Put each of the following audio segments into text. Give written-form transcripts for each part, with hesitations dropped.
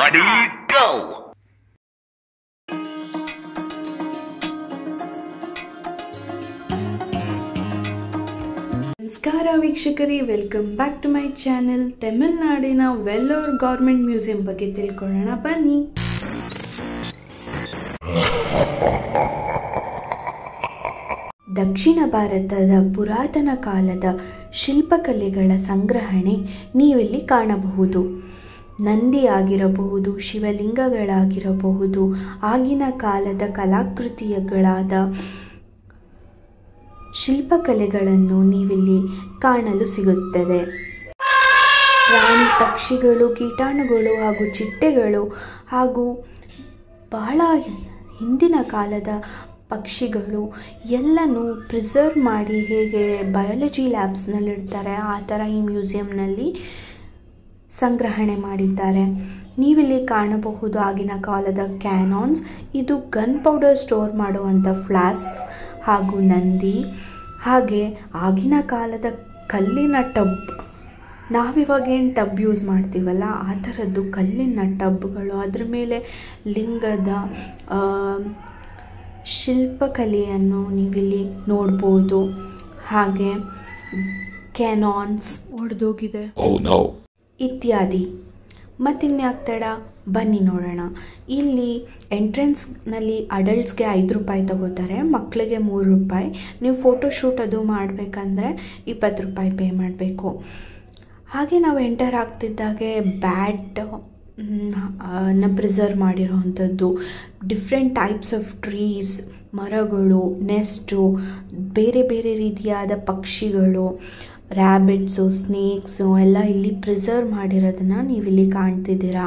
Ready, go! ನಮಸ್ಕಾರ ವೀಕ್ಷಕರೇ, welcome back to my channel. ತಮಿಳುನಾಡಿನ ವೆಲ್ಲೋರ್ ಗವರ್ಮೆಂಟ್ ಮ್ಯೂಸಿಯಂ ಬಗ್ಗೆ ತಿಳ್ಕೊಳ್ಳೋಣ ಬನ್ನಿ. ದಕ್ಷಿಣ ಭಾರತದ ಪುರಾತನ ಕಾಲದ ಶಿಲ್ಪಕಲೆಗಳ ಸಂಗ್ರಹಣೆ ನೀವಿಲ್ಲಿ ಕಾಣಬಹುದು. ನಂದಿ ಆಗಿರಬಹುದು, ಶಿವಲಿಂಗಗಳಾಗಿರಬಹುದು, ಆಗಿನ ಕಾಲದ ಕಲಾಕೃತಿಗಳಾದ ಶಿಲ್ಪಕಲೆಗಳನ್ನು ನೀವಿಲ್ಲಿ ಕಾಣಲು ಸಿಗುತ್ತದೆ. ಪ್ರಾಣಿ ಪಕ್ಷಿಗಳು, ಕೀಟಾಣುಗಳು ಹಾಗೂ ಚಿಟ್ಟೆಗಳು ಹಾಗೂ ಬಹಳ ಹಿಂದಿನ ಕಾಲದ ಪಕ್ಷಿಗಳು ಎಲ್ಲನೂ ಪ್ರಿಸರ್ವ್ ಮಾಡಿ ಹೇಗೆ ಬಯಾಲಜಿ ಲ್ಯಾಬ್ಸ್ನಲ್ಲಿಡ್ತಾರೆ ಆ ಥರ ಈ ಮ್ಯೂಸಿಯಂನಲ್ಲಿ ಸಂಗ್ರಹಣೆ ಮಾಡಿದ್ದಾರೆ. ನೀವಿಲ್ಲಿ ಕಾಣಬಹುದು ಆಗಿನ ಕಾಲದ ಕ್ಯಾನಾನ್ಸ್, ಇದು ಗನ್ ಪೌಡರ್ ಸ್ಟೋರ್ ಮಾಡುವಂಥ ಫ್ಲಾಸ್ಕ್ಸ್ ಹಾಗೂ ನಂದಿ, ಹಾಗೆ ಆಗಿನ ಕಾಲದ ಕಲ್ಲಿನ ಟಬ್, ನಾವಿವಾಗೇನು ಟಬ್ ಯೂಸ್ ಮಾಡ್ತೀವಲ್ಲ ಆ ಥರದ್ದು ಕಲ್ಲಿನ ಟಬ್ಗಳು, ಅದ್ರ ಮೇಲೆ ಲಿಂಗದ ಶಿಲ್ಪಕಲೆಯನ್ನು ನೀವಿಲ್ಲಿ ನೋಡ್ಬೋದು. ಹಾಗೆ ಕ್ಯಾನಾನ್ಸ್ ಒಡೆದೋಗಿದೆ ಇತ್ಯಾದಿ. ಮತ್ತಿನ್ಯಾಕೆ ತಡ, ಬನ್ನಿ ನೋಡೋಣ. ಇಲ್ಲಿ ಎಂಟ್ರೆನ್ಸ್ನಲ್ಲಿ ಅಡಲ್ಟ್ಸ್ಗೆ 5 ರೂಪಾಯಿ ತಗೋತಾರೆ, ಮಕ್ಕಳಿಗೆ 3 ರೂಪಾಯಿ. ನೀವು ಫೋಟೋಶೂಟ್ ಅದು ಮಾಡಬೇಕಂದ್ರೆ 20 ರೂಪಾಯಿ ಪೇ ಮಾಡಬೇಕು. ಹಾಗೆ ನಾವು ಎಂಟರ್ ಆಗ್ತಿದ್ದಾಗೆ ಬ್ಯಾಟ್ ನ ಪ್ರಿಸರ್ವ್ ಮಾಡಿರೋವಂಥದ್ದು, ಡಿಫ್ರೆಂಟ್ ಟೈಪ್ಸ್ ಆಫ್ ಟ್ರೀಸ್, ಮರಗಳು, ನೆಸ್ಟು, ಬೇರೆ ಬೇರೆ ರೀತಿಯಾದ ಪಕ್ಷಿಗಳು, ರ್ಯಾಬಿಟ್ಸು, ಸ್ನೇಕ್ಸು ಎಲ್ಲ ಇಲ್ಲಿ ಪ್ರಿಸರ್ವ್ ಮಾಡಿರೋದನ್ನು ನೀವಿಲ್ಲಿ ಕಾಣ್ತಿದ್ದೀರಾ.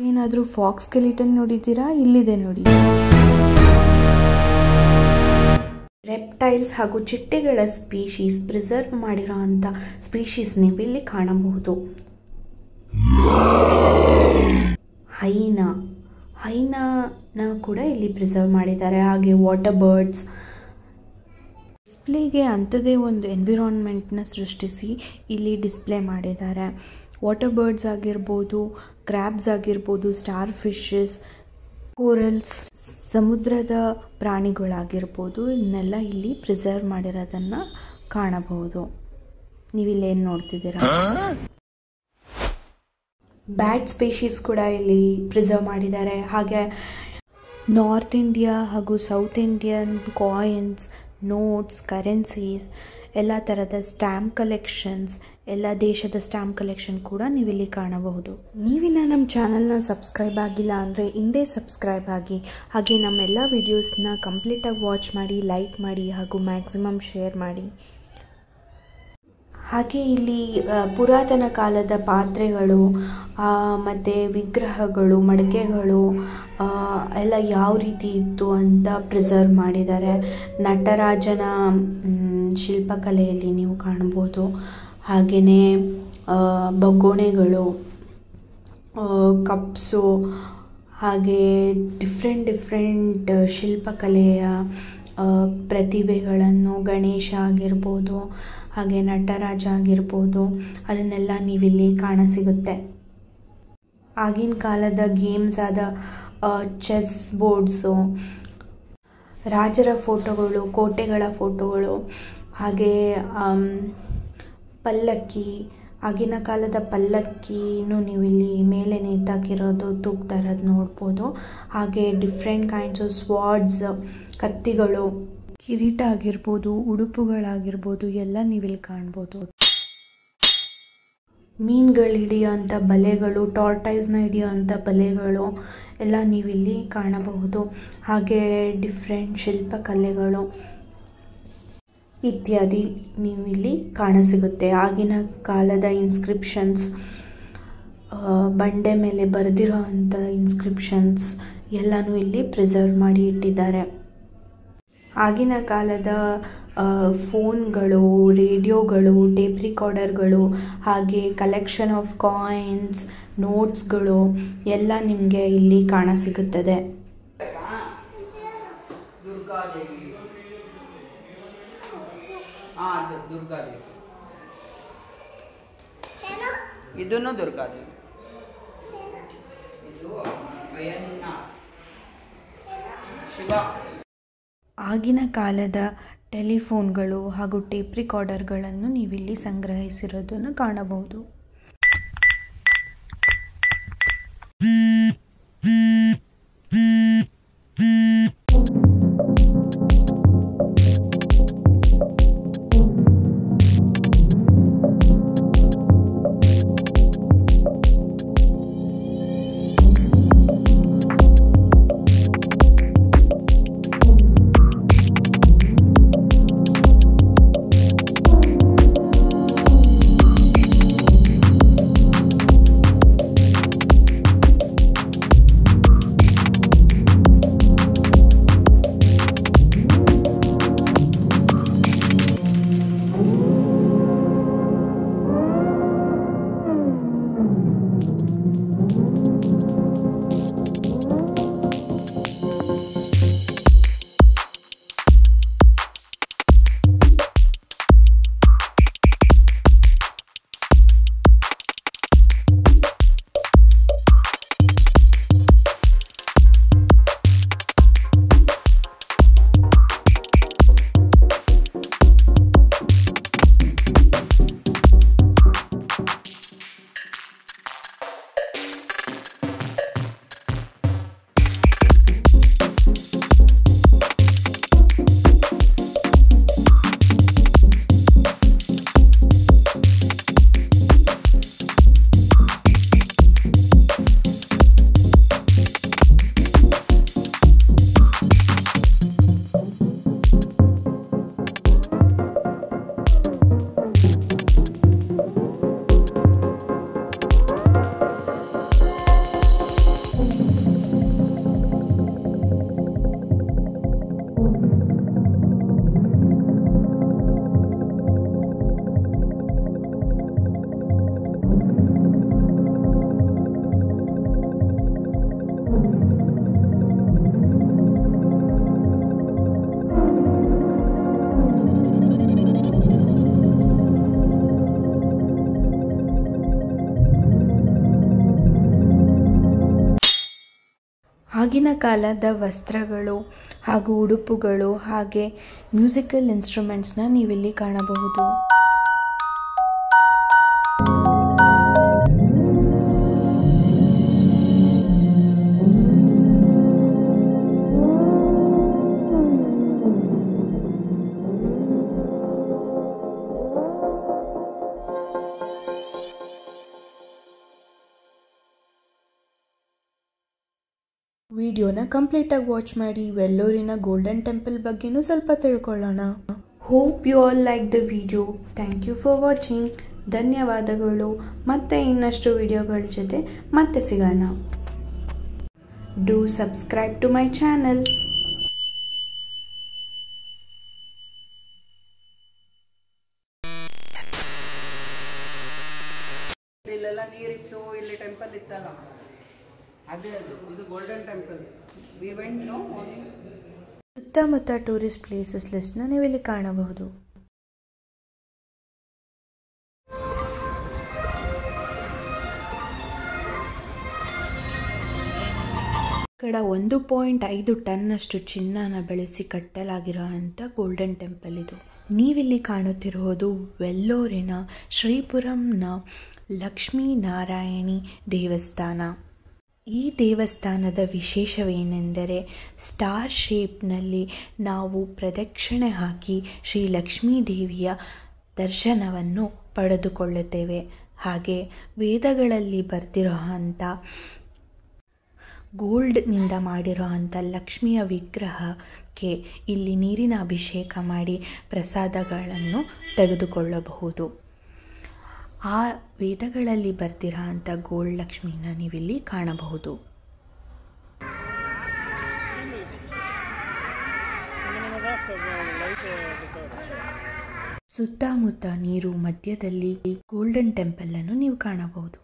ಏನಾದರೂ ಫಾಕ್ಸ್ ಸ್ಕೆಲಿಟನ್ ನೋಡಿದ್ದೀರಾ? ಇಲ್ಲಿದೆ ನೋಡಿ. ರೆಪ್ಟೈಲ್ಸ್ ಹಾಗೂ ಚಿಟ್ಟೆಗಳ ಸ್ಪೀಶೀಸ್ ಪ್ರಿಸರ್ವ್ ಮಾಡಿರೋ ಅಂಥ ಸ್ಪೀಶೀಸ್ ನೀವಿಲ್ಲಿ ಕಾಣಬಹುದು. ಹೈನಾನ ಕೂಡ ಇಲ್ಲಿ ಪ್ರಿಸರ್ವ್ ಮಾಡಿದ್ದಾರೆ. ಹಾಗೆ ವಾಟರ್ ಬರ್ಡ್ಸ್ ಡಿಸ್ಪ್ಲೇಗೆ ಅಂಥದ್ದೇ ಒಂದು ಎನ್ವಿರಾನ್ಮೆಂಟ್ನ ಸೃಷ್ಟಿಸಿ ಇಲ್ಲಿ ಡಿಸ್ಪ್ಲೇ ಮಾಡಿದ್ದಾರೆ. ವಾಟರ್ ಬರ್ಡ್ಸ್ ಆಗಿರ್ಬೋದು, ಕ್ರ್ಯಾಬ್ಸ್ ಆಗಿರ್ಬೋದು, ಸ್ಟಾರ್ ಫಿಶಸ್, ಕೋರಲ್ಸ್, ಸಮುದ್ರದ ಪ್ರಾಣಿಗಳಾಗಿರ್ಬೋದು, ಇವನ್ನೆಲ್ಲ ಇಲ್ಲಿ ಪ್ರಿಸರ್ವ್ ಮಾಡಿರೋದನ್ನು ಕಾಣಬಹುದು. ನೀವಿಲ್ಲೇನು ನೋಡ್ತಿದ್ದೀರಾ? ಬ್ಯಾಟ್ ಸ್ಪೀಶೀಸ್ ಕೂಡ ಇಲ್ಲಿ ಪ್ರಿಸರ್ವ್ ಮಾಡಿದ್ದಾರೆ. ಹಾಗೆ ನಾರ್ತ್ ಇಂಡಿಯಾ ಹಾಗೂ south Indian coins, notes, currencies, ಎಲ್ಲ ಥರದ ಸ್ಟ್ಯಾಂಪ್ ಕಲೆಕ್ಷನ್ಸ್, ಎಲ್ಲ ದೇಶದ ಸ್ಟ್ಯಾಂಪ್ ಕಲೆಕ್ಷನ್ ಕೂಡ ನೀವಿಲ್ಲಿ ಕಾಣಬಹುದು. ನೀವಿನ್ನ ನಮ್ಮ ಚಾನಲ್ನ ಸಬ್ಸ್ಕ್ರೈಬ್ ಆಗಿಲ್ಲ ಅಂದರೆ ಹಿಂದೆ ಸಬ್ಸ್ಕ್ರೈಬ್ ಆಗಿ, ಹಾಗೆ ನಮ್ಮೆಲ್ಲ ವಿಡಿಯೋಸ್ನ ಕಂಪ್ಲೀಟಾಗಿ ವಾಚ್ ಮಾಡಿ, ಲೈಕ್ ಮಾಡಿ ಹಾಗೂ ಮ್ಯಾಕ್ಸಿಮಮ್ ಶೇರ್ ಮಾಡಿ. ಹಾಗೆ ಇಲ್ಲಿ ಪುರಾತನ ಕಾಲದ ಪಾತ್ರೆಗಳು ಮತ್ತು ವಿಗ್ರಹಗಳು, ಮಡಿಕೆಗಳು ಎಲ್ಲ ಯಾವ ರೀತಿ ಇತ್ತು ಅಂತ ಪ್ರಿಸರ್ವ್ ಮಾಡಿದ್ದಾರೆ. ನಟರಾಜನ ಶಿಲ್ಪಕಲೆಯಲ್ಲಿ ನೀವು ಕಾಣ್ಬೋದು. ಹಾಗೆಯೇ ಬೊಗೋಣೆಗಳು, ಕಪ್ಸು, ಹಾಗೆ ಡಿಫ್ರೆಂಟ್ ಶಿಲ್ಪಕಲೆಯ ಪ್ರತಿಭೆಗಳನ್ನು, ಗಣೇಶ ಆಗಿರ್ಬೋದು, ಹಾಗೆ ನಟರಾಜ ಆಗಿರ್ಬೋದು, ಅದನ್ನೆಲ್ಲ ನೀವಿಲ್ಲಿ ಕಾಣಸಿಗುತ್ತೆ. ಆಗಿನ ಕಾಲದ ಗೇಮ್ಸ್ ಆದ ಚೆಸ್ ಬೋರ್ಡ್ಸು, ರಾಜರ ಫೋಟೋಗಳು, ಕೋಟೆಗಳ ಫೋಟೋಗಳು, ಹಾಗೆ ಪಲ್ಲಕ್ಕಿ, ಆಗಿನ ಕಾಲದ ಪಲ್ಲಕ್ಕಿನೂ ನೀವಿಲ್ಲಿ ಮೇಲೆ ನೇತಾಕಿರೋದು, ತೂಗ್ತಾ ಇರೋದು ನೋಡ್ಬೋದು. ಹಾಗೆ ಡಿಫ್ರೆಂಟ್ ಕೈಂಡ್ಸ್ ಆಫ್ ಸ್ವಾರ್ಡ್ಸ್, ಕತ್ತಿಗಳು, ಕಿರೀಟ ಆಗಿರ್ಬೋದು, ಉಡುಪುಗಳಾಗಿರ್ಬೋದು, ಎಲ್ಲ ನೀವಿಲ್ಲಿ ಕಾಣ್ಬೋದು. ಮೀನುಗಳು ಹಿಡಿಯೋಂಥ ಬಲೆಗಳು, ಟಾರ್ಟೈಸ್ನ ಹಿಡಿಯೋಂಥ ಬಲೆಗಳು ಎಲ್ಲ ನೀವಿಲ್ಲಿ ಕಾಣಬಹುದು. ಹಾಗೆ ಡಿಫ್ರೆಂಟ್ ಶಿಲ್ಪಕಲೆಗಳು ಇತ್ಯಾದಿ ನೀವಿಲ್ಲಿ ಕಾಣಸಿಗುತ್ತೆ. ಆಗಿನ ಕಾಲದ ಇನ್ಸ್ಕ್ರಿಪ್ಷನ್ಸ್, ಬಂಡೆ ಮೇಲೆ ಬರೆದಿರೋ ಅಂಥ ಇನ್ಸ್ಕ್ರಿಪ್ಷನ್ಸ್ ಎಲ್ಲನೂ ಇಲ್ಲಿ ಪ್ರಿಸರ್ವ್ ಮಾಡಿ ಇಟ್ಟಿದ್ದಾರೆ. ಆಗಿನ ಕಾಲದ ಫೋನ್ಗಳು, ರೇಡಿಯೋಗಳು, ಟೇಪ್ ರಿಕಾರ್ಡರ್ಗಳು, ಹಾಗೆ ಕಲೆಕ್ಷನ್ ಆಫ್ ಕಾಯಿನ್ಸ್, ನೋಟ್ಸ್ಗಳು ಎಲ್ಲ ನಿಮಗೆ ಇಲ್ಲಿ ಕಾಣಸಿಗುತ್ತದೆ. ದುರ್ಗಾದೇವಿ. ಅದು ದುರ್ಗಾದೇವಿ. ಇದನ್ನು ದುರ್ಗಾದೇವಿ. ಇದು ಅಯ್ಯನ್ನ ಶಿವ. ಆಗಿನ ಕಾಲದ ಟೆಲಿಫೋನ್ಗಳು ಹಾಗೂ ಟೇಪ್ ರಿಕಾರ್ಡರ್ಗಳನ್ನು ನೀವಿಲ್ಲಿ ಸಂಗ್ರಹಿಸಿರೋದನ್ನು ಕಾಣಬಹುದು. ಆಗಿನ ಕಾಲದ ವಸ್ತ್ರಗಳು ಹಾಗೂ ಉಡುಪುಗಳು ಹಾಗೆ ಮ್ಯೂಸಿಕಲ್ ಇನ್ಸ್ಟ್ರೂಮೆಂಟ್ಸ್ನ ನೀವಿಲ್ಲಿ ಕಾಣಬಹುದು. ವಿಡಿಯೋನ ಕಂಪ್ಲೀಟಾಗಿ ವಾಚ್ ಮಾಡಿ ವೆಲ್ಲೂರಿನ ಗೋಲ್ಡನ್ ಟೆಂಪಲ್ ಬಗ್ಗೆನೂ ಸ್ವಲ್ಪ ತಿಳ್ಕೊಳ್ಳೋಣ. Hope you all like the video. Thank you for watching. ಧನ್ಯವಾದಗಳು. ಮತ್ತೆ ಇನ್ನಷ್ಟು ವಿಡಿಯೋಗಳ ಜೊತೆ ಮತ್ತೆ ಸಿಗೋಣ. Do subscribe to my channel. ಇಲ್ಲೆಲ್ಲ ನೀರಿತ್ತು, ಇಲ್ಲಿ ಟೆಂಪಲ್ ಇತ್ತಲ್ಲ, ಅದೇ ಅದು. ಇದು golden temple. We went no. ಸುತ್ತಮುತ್ತ ಟೂರಿಸ್ಟ್ ಪ್ಲೇಸಸ್ ಲಿಸ್ಟ್ನ ನೀವಿಲ್ಲಿ ಕಾಣಬಹುದು. ಕಡ 1.5 ಟನ್ನಷ್ಟು ಚಿನ್ನನ ಬೆಳೆಸಿ ಕಟ್ಟಲಾಗಿರೋಂಥ ಗೋಲ್ಡನ್ ಟೆಂಪಲ್ ಇದು. ನೀವಿಲ್ಲಿ ಕಾಣುತ್ತಿರುವುದು ವೆಲ್ಲೂರಿನ ಶ್ರೀಪುರಂನ ಲಕ್ಷ್ಮೀನಾರಾಯಣಿ ದೇವಸ್ಥಾನ. ಈ ದೇವಸ್ಥಾನದ ವಿಶೇಷವೇನೆಂದರೆ ಸ್ಟಾರ್ ಶೇಪ್ನಲ್ಲಿ ನಾವು ಪ್ರದಕ್ಷಿಣೆ ಹಾಕಿ ಶ್ರೀ ಲಕ್ಷ್ಮೀ ದೇವಿಯ ದರ್ಶನವನ್ನು ಪಡೆದುಕೊಳ್ಳುತ್ತೇವೆ. ಹಾಗೆ ವೇದಗಳಲ್ಲಿ ಬರೆದಿರೋ ಅಂಥ ಗೋಲ್ಡ್ನಿಂದ ಮಾಡಿರೋ ಅಂಥ ಲಕ್ಷ್ಮಿಯ ವಿಗ್ರಹಕ್ಕೆ ಇಲ್ಲಿ ನೀರಿನ ಅಭಿಷೇಕ ಮಾಡಿ ಪ್ರಸಾದಗಳನ್ನು ತೆಗೆದುಕೊಳ್ಳಬಹುದು. ಆ ವೇದಗಳಲ್ಲಿ ಬರ್ತಿರೋ ಅಂಥ ಗೋಲ್ಡ್ ಲಕ್ಷ್ಮಿನ ನೀವಿಲ್ಲಿ ಕಾಣಬಹುದು. ಸುತ್ತಮುತ್ತ ನೀರು, ಮಧ್ಯದಲ್ಲಿ ಗೋಲ್ಡನ್ ಟೆಂಪಲ್ ಅನ್ನು ನೀವು ಕಾಣಬಹುದು.